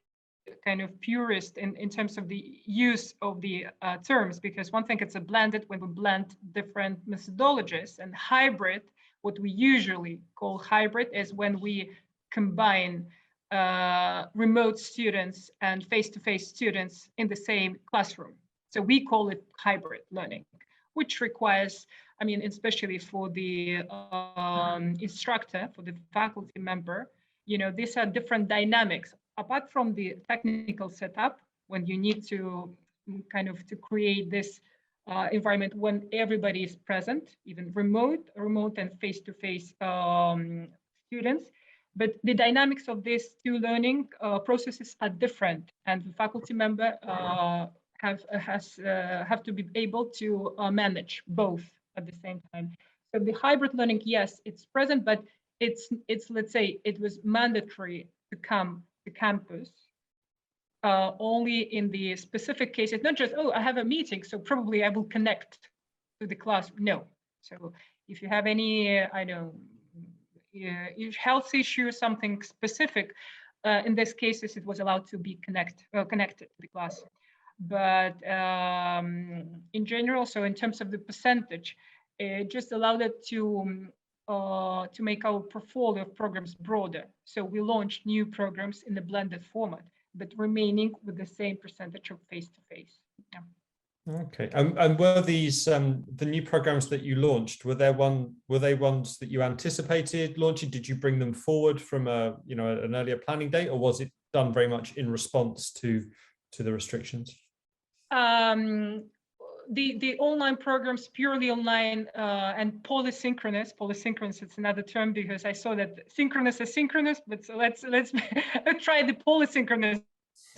kind of purist in terms of the use of the terms, because one thing it's a blended when we blend different methodologies, and hybrid, what we usually call hybrid, is when we combine remote students and face-to-face students in the same classroom. So we call it hybrid learning, which requires, I mean, especially for the instructor, for the faculty member, you know, these are different dynamics. Apart from the technical setup, when you need to kind of to create this environment when everybody is present, even remote and face-to-face students. But the dynamics of these two learning processes are different, and the faculty member have to be able to manage both at the same time. So the hybrid learning, yes, it's present, but it's let's say it was mandatory to come to campus only in the specific cases, not just, oh, I have a meeting, so probably I will connect to the class. No. So if you have any, I don't know, health issue, something specific, in these cases, it was allowed to be connected to the class. But in general, so in terms of the percentage, it just allowed it to make our portfolio of programs broader. So we launched new programs in a blended format, but remaining with the same percentage of face-to-face. Yeah. Okay, and were these the new programs that you launched? Were they ones that you anticipated launching? Did you bring them forward from an earlier planning date, or was it done very much in response to the restrictions? The online programs, purely online and polysynchronous. Polysynchronous, it's another term because I saw that synchronous is synchronous, but so let's try the polysynchronous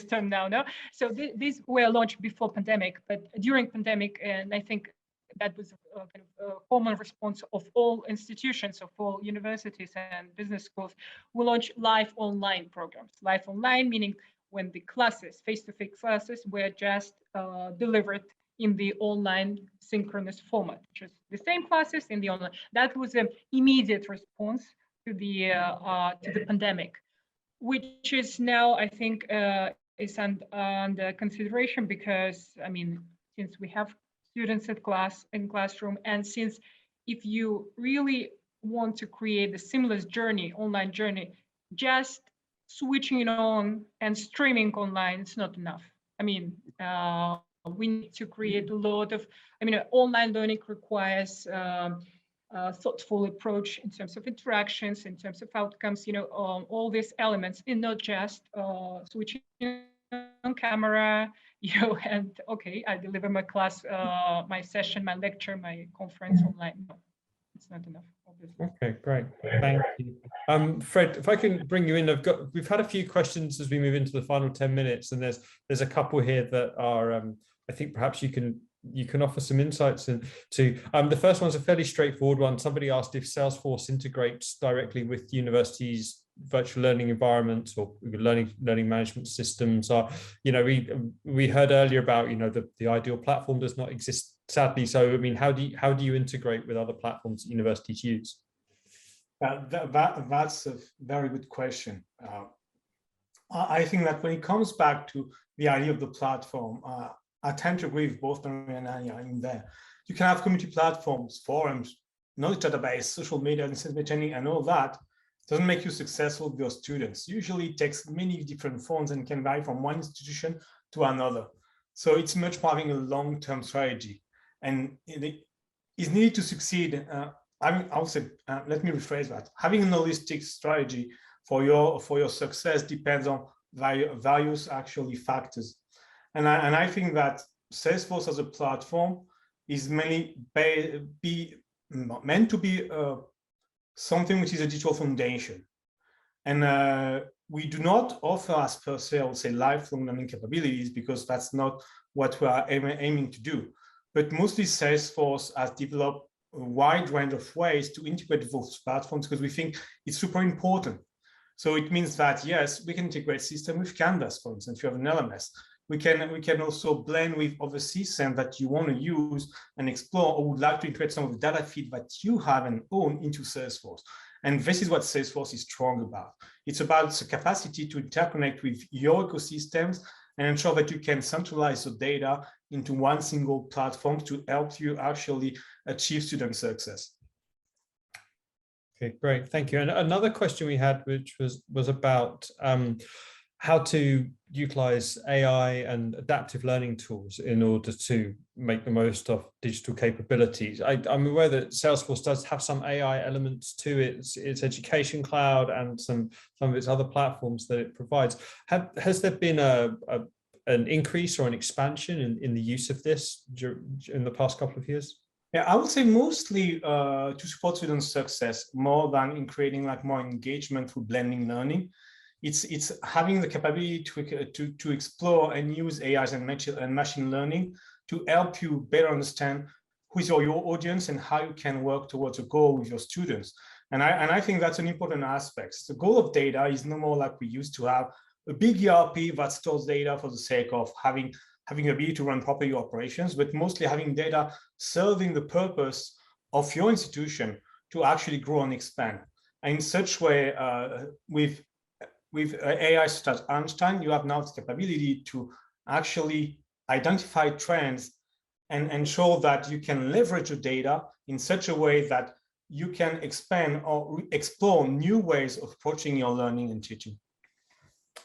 term now. No, so these were launched before pandemic, but during pandemic, and I think that was kind of a common response of all institutions, of all universities and business schools. We launched live online programs. Live online meaning when the classes, face-to-face classes, were just delivered in the online synchronous format, just the same classes in the online. That was an immediate response to the pandemic, which is now, I think, is under consideration because, I mean, since we have students in classroom, and since if you really want to create a seamless journey, online journey, just switching it on and streaming online, it's not enough. I mean, we need to create a lot of, online learning requires a thoughtful approach in terms of interactions, in terms of outcomes, all these elements, and not just switching on camera, and okay, I deliver my class, my session, my lecture, my conference online. No, it's not enough, obviously. Okay, great. Thank you. Fred, if I can bring you in, we've had a few questions as we move into the final 10 minutes, and there's a couple here that are, I think perhaps you can offer some insights into. The first one's a fairly straightforward one. Somebody asked if Salesforce integrates directly with universities' virtual learning environments or learning management systems. We heard earlier about the ideal platform does not exist, sadly. So I mean, how do you integrate with other platforms that universities use? That's a very good question. I think that when it comes back to the idea of the platform, I tend to agree with both Maria and Anya in there. You can have community platforms, forums, knowledge database, social media, and training, and all that doesn't make you successful with your students. Usually it takes many different forms and can vary from one institution to another. So it's much more having a long-term strategy, and it is needed to succeed. I'll say, let me rephrase that. Having a holistic strategy for your success depends on various actually factors. And I think that Salesforce as a platform is mainly meant to be something which is a digital foundation. And we do not offer, as per se, I would say, lifelong learning capabilities, because that's not what we are aiming to do. But mostly Salesforce has developed a wide range of ways to integrate those platforms, because we think it's super important. So it means that, yes, we can integrate system with Canvas, for instance. If you have an LMS, we can also blend with other systems that you want to use and explore, or would like to integrate some of the data feed that you have and own into Salesforce. And this is what Salesforce is strong about. It's about the capacity to interconnect with your ecosystems and ensure that you can centralize the data into one single platform to help you actually achieve student success. Okay, great, thank you. And another question we had, which was about how to utilize AI and adaptive learning tools in order to make the most of digital capabilities. I'm aware that Salesforce does have some AI elements to its education cloud and some of its other platforms that it provides. Has there been an increase or an expansion in the use of this in the past couple of years? Yeah, I would say mostly to support student success more than in creating more engagement through blending learning. It's having the capability to explore and use AIs and machine learning to help you better understand who is your audience and how you can work towards a goal with your students. And I think that's an important aspect. The goal of data is no more like we used to have a big ERP that stores data for the sake of having the ability to run proper your operations, but mostly having data serving the purpose of your institution to actually grow and expand. And in such way, with AI such as Einstein, you have now the capability to actually identify trends and ensure that you can leverage the data in such a way that you can expand or explore new ways of approaching your learning and teaching.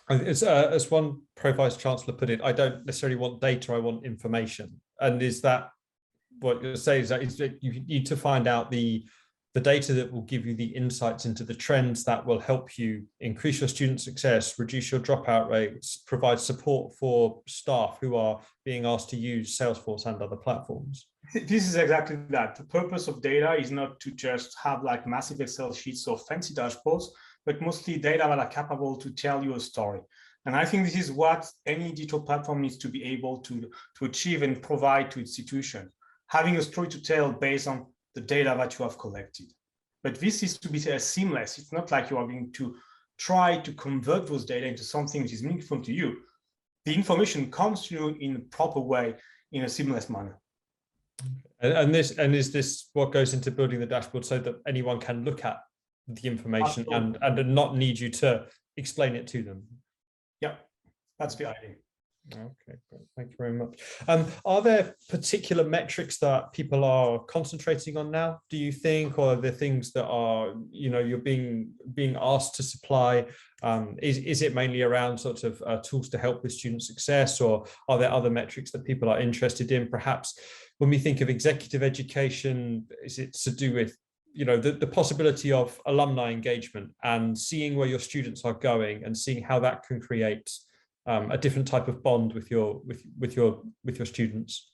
As one Pro-Vice Chancellor put it, I don't necessarily want data, I want information. And is that what you're saying? Is that you need to find out the data that will give you the insights into the trends that will help you increase your student success, reduce your dropout rates, provide support for staff who are being asked to use Salesforce and other platforms? This is exactly that. The purpose of data is not to just have massive Excel sheets or fancy dashboards, but mostly data that are capable to tell you a story. And I think this is what any digital platform needs to be able to achieve and provide to institutions, having a story to tell based on the data that you have collected. But this is to be seamless. It's not like you are going to try to convert those data into something which is meaningful to you. The information comes to you in a proper way, in a seamless manner. And is this what goes into building the dashboard so that anyone can look at the information and not need you to explain it to them? Yeah, that's the idea. Okay, great. Thank you very much. Are there particular metrics that people are concentrating on now, do you think, or are there things that are, you're being asked to supply? Is it mainly around sort of tools to help with student success, or are there other metrics that people are interested in? Perhaps when we think of executive education, is it to do with the possibility of alumni engagement and seeing where your students are going and seeing how that can create a different type of bond with your students?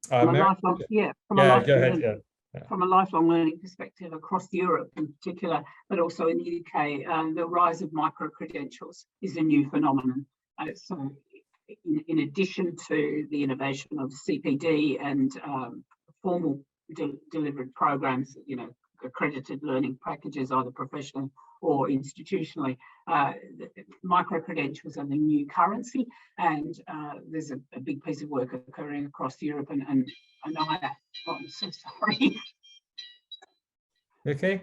From a Mary? lifelong, yeah, from a Yeah, lifelong go ahead. learning, Yeah. from a lifelong learning perspective across Europe in particular, but also in the UK, the rise of micro-credentials is a new phenomenon. So in addition to the innovation of CPD and formal delivered programs, accredited learning packages, either professionally or institutionally, micro-credentials are the new currency, and there's a big piece of work occurring across Europe, and I, I'm so sorry. Okay.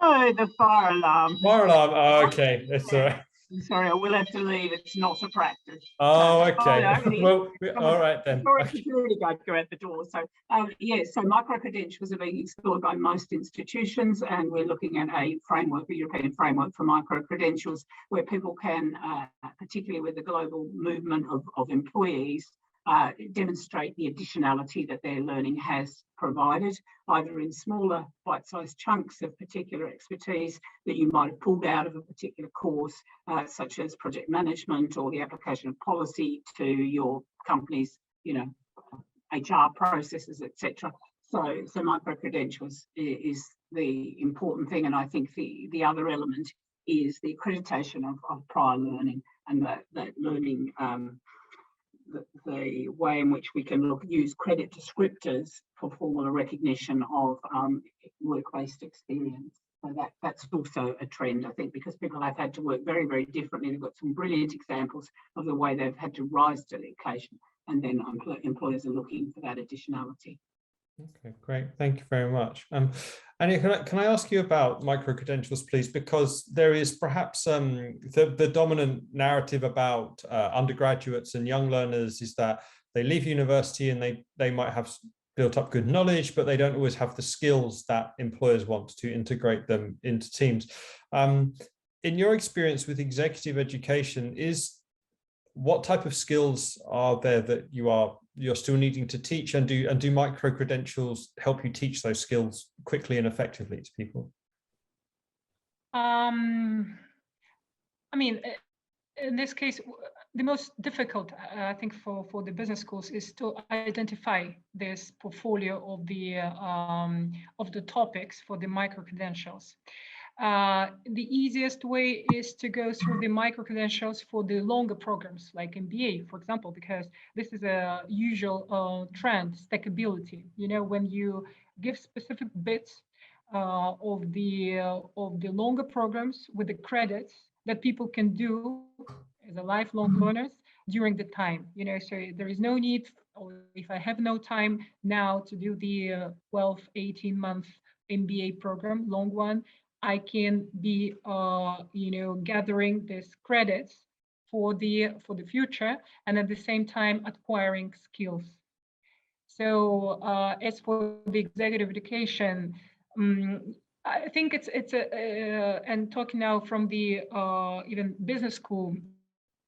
Oh, the fire alarm. Fire alarm. Oh, okay, that's all right. I'm sorry, I will have to leave. It's not a practice. Oh, okay. No, Well, all right then. Before a security guard go out the door. So so micro-credentials are being explored by most institutions, and we're looking at a framework, a European framework for micro-credentials, where people can, particularly with the global movement of employees, demonstrate the additionality that their learning has provided, either in smaller bite-sized chunks of particular expertise that you might have pulled out of a particular course, such as project management or the application of policy to your company's, HR processes, etc. So micro-credentials is the important thing, and I think the other element is the accreditation of prior learning, and that learning, the way in which we can use credit descriptors for formal recognition of work-based experience. So that's also a trend, I think, because people have had to work very, very differently. They've got some brilliant examples of the way they've had to rise to the occasion, and then employers are looking for that additionality. Okay, great. Thank you very much. Anya, can I ask you about micro-credentials, please? Because there is perhaps the dominant narrative about undergraduates and young learners is that they leave university and they might have built up good knowledge, but they don't always have the skills that employers want to integrate them into teams. In your experience with executive education, what type of skills are there that you're still needing to teach, and do micro-credentials help you teach those skills quickly and effectively to people? I mean, in this case, the most difficult, I think, for the business schools is to identify this portfolio of the topics for the micro-credentials. The easiest way is to go through the micro-credentials for the longer programs like MBA, for example, because this is a usual trend, stackability. When you give specific bits of the longer programs with the credits that people can do as a lifelong learners during the time, so there is no need, or if I have no time now to do the 12, 18-month MBA program, long one, I can be, gathering these credits for the future, and at the same time acquiring skills. So as for the executive education, I think it's and talking now from the even business school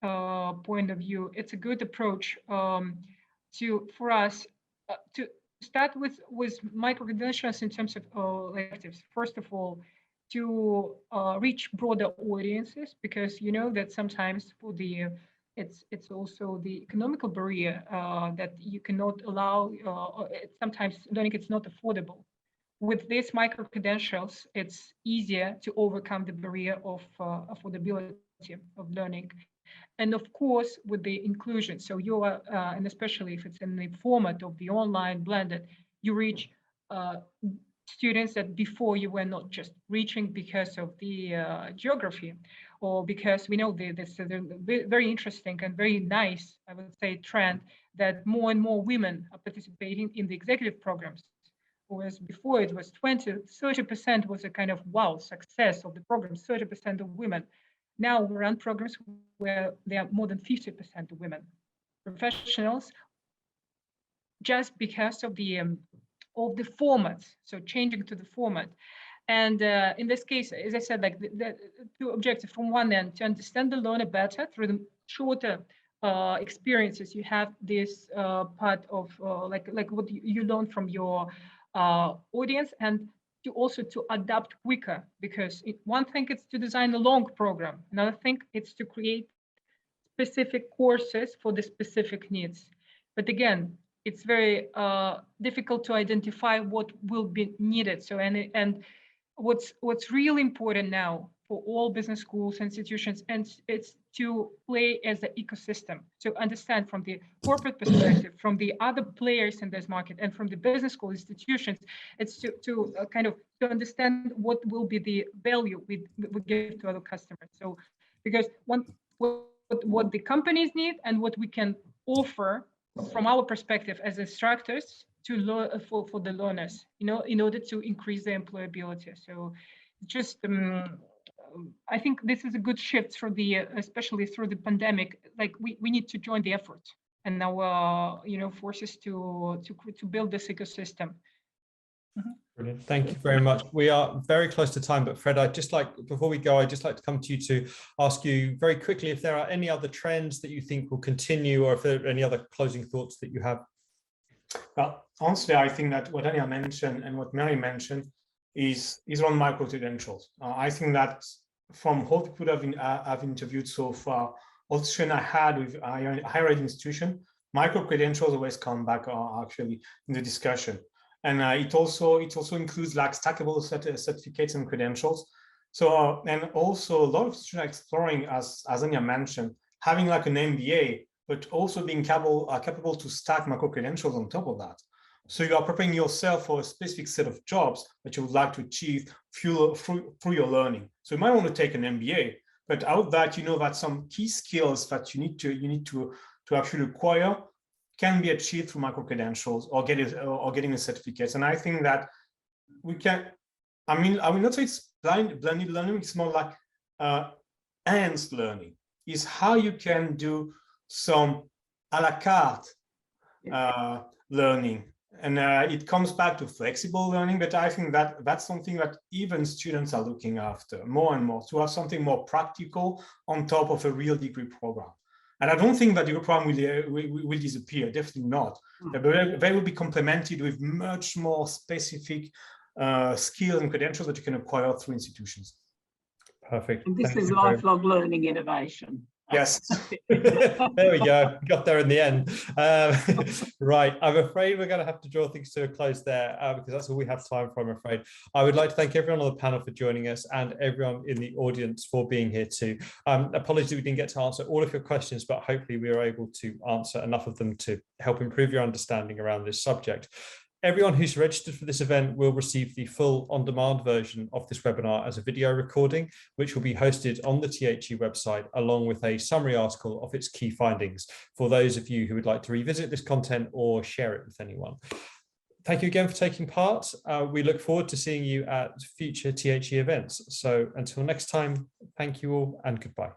point of view, it's a good approach for us to start with micro-credentials in terms of electives. First of all, to reach broader audiences, because that sometimes for the it's also the economical barrier that you cannot allow. Sometimes learning it's not affordable. With these micro-credentials, it's easier to overcome the barrier of affordability of learning. And of course, with the inclusion, so you are, and especially if it's in the format of the online blended, you reach students that before you were not just reaching because of the geography, or because we know this very interesting and very nice, I would say, trend that more and more women are participating in the executive programs. Whereas before it was 20, 30% was a kind of wow success of the program, 30% of women. now we run programs where there are more than 50% of women professionals, just because of the format. So changing to the format. And in this case, as I said, like the two objectives: from one end, to understand the learner better through the shorter experiences. You have this part of like what you learn from your audience, and to also to adapt quicker, because one thing is to design a long program, another thing it's to create specific courses for the specific needs. But again, it's very difficult to identify what will be needed. So and what's really important now for all business schools, institutions, and it's to play as an ecosystem. So understand from the corporate perspective, from the other players in this market, and from the business school institutions, it's to kind of to understand what will be the value we give to other customers. So because what the companies need and what we can offer from our perspective as instructors to learn for the learners, in order to increase their employability. So just I think this is a good shift for especially through the pandemic. Like we need to join the effort and our forces to build this ecosystem. Brilliant. Thank you very much. We are very close to time, but Fred, before we go, I'd just like to come to you to ask you very quickly if there are any other trends that you think will continue, or if there are any other closing thoughts that you have. Well, honestly, I think that what Anya mentioned and what Mary mentioned is on micro-credentials. I think that from all the people I've interviewed so far, all the discussion I had with higher ed institution, micro-credentials always come back actually in the discussion. And it also includes like stackable certificates and credentials. So and also a lot of students are exploring, as Anya mentioned, having like an MBA, but also being capable to stack micro credentials on top of that. So you are preparing yourself for a specific set of jobs that you would like to achieve through your learning. So you might want to take an MBA, but out of that, that some key skills that you need to actually acquire can be achieved through micro credentials or getting a certificate. And I think that we can. I will not say it's blended learning. It's more like enhanced learning. Is how you can do some a la carte learning, and it comes back to flexible learning. But I think that that's something that even students are looking after more and more, to have something more practical on top of a real degree program. And I don't think that degree program will disappear, definitely not. But they will be complemented with much more specific skills and credentials that you can acquire through institutions. Perfect. And this is lifelong learning innovation. Yes. There we go. Got there in the end. Right. I'm afraid we're going to have to draw things to a close there because that's all we have time for, I'm afraid. I would like to thank everyone on the panel for joining us and everyone in the audience for being here too. Apologies we didn't get to answer all of your questions, but hopefully we were able to answer enough of them to help improve your understanding around this subject. Everyone who's registered for this event will receive the full on-demand version of this webinar as a video recording, which will be hosted on the THE website, along with a summary article of its key findings for those of you who would like to revisit this content or share it with anyone. Thank you again for taking part. We look forward to seeing you at future THE events. So until next time, thank you all and goodbye.